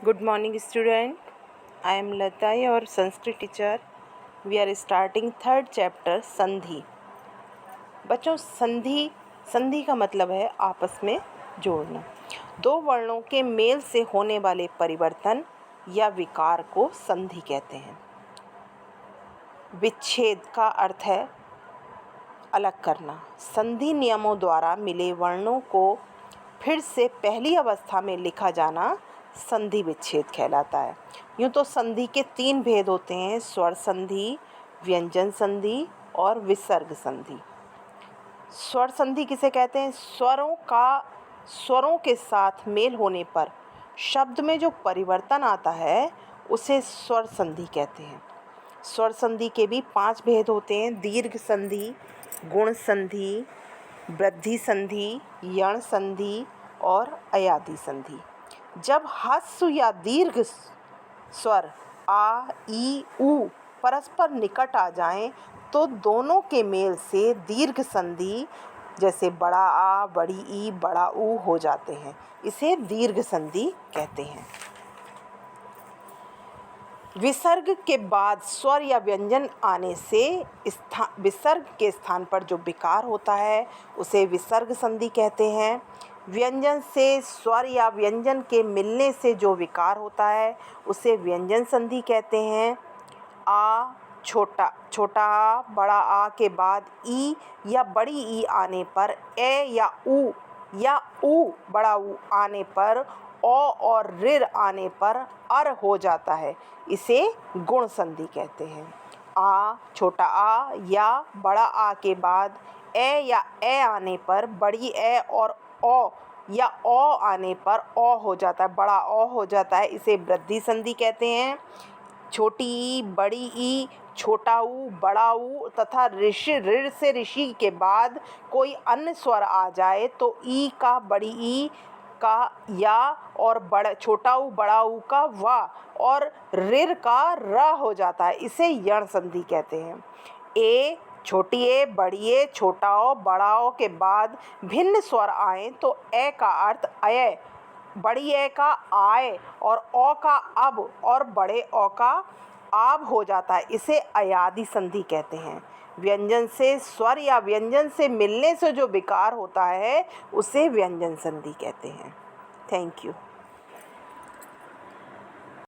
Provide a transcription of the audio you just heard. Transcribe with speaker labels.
Speaker 1: Good morning student. I am Lata, your Sanskrit teacher. We are starting third chapter संधि. बच्चों संधि का मतलब है आपस में जोड़ना. दो वर्णों के मेल से होने वाले परिवर्तन या विकार को संधि कहते हैं. विच्छेद का अर्थ है अलग करना. संधि नियमों द्वारा मिले वर्णों को फिर से पहली अवस्था में लिखा जाना संधि विच्छेद कहलाता है. यूँ तो संधि के 3 भेद होते हैं: स्वर संधि, व्यंजन संधि और विसर्ग संधि. स्वर संधि किसे कहते हैं? स्वरों के साथ मेल होने पर शब्द में जो परिवर्तन आता है उसे स्वर संधि कहते हैं. स्वर संधि के भी 5 भेद होते हैं: दीर्घ संधि, गुण संधि, वृद्धि संधि, यण संधि और अयादि संधि. जब ह्रस्व या दीर्घ स्वर आ, ई, उ परस्पर निकट आ जाएं तो दोनों के मेल से दीर्घ संधि जैसे बड़ा आ, बड़ी ई, बड़ा ऊ हो जाते हैं. इसे दीर्घ संधि कहते हैं. विसर्ग के बाद स्वर या व्यंजन आने से विसर्ग के स्थान पर जो विकार होता है उसे विसर्ग संधि कहते हैं. व्यंजन से स्वर या व्यंजन के मिलने से जो विकार होता है उसे व्यंजन संधि कहते हैं. आ, छोटा आ, बड़ा आ के बाद ई या बड़ी ई आने पर ए या ऊ बड़ा ऊ आने पर ओ और ऋ आने पर अर हो जाता है. इसे गुण संधि कहते हैं. आ, छोटा आ या बड़ा आ के बाद ए या ए आने पर बड़ी ए और ओ या ओ आने पर ओ हो जाता है, बड़ा ओ हो जाता है. इसे वृद्धि संधि कहते हैं. छोटी ई, बड़ी ई, छोटा ऊ, बड़ा ऊ तथा ऋ से ऋषि के बाद कोई अन्य स्वर आ जाए तो ई का बड़ी ई का या और छोटा ऊ बड़ा ऊ का वा और ऋ का र हो जाता है. इसे यण संधि कहते हैं. छोटी ए, बड़ी ए, छोटा ओ, बड़ा ओ के बाद भिन्न स्वर आए तो ए का अर्थ अय, बड़ी ए का आय और ओ का अब और बड़े ओ का आब हो जाता है. इसे अयादि संधि कहते हैं. व्यंजन से स्वर या व्यंजन से मिलने से जो विकार होता है उसे व्यंजन संधि कहते हैं. Thank you.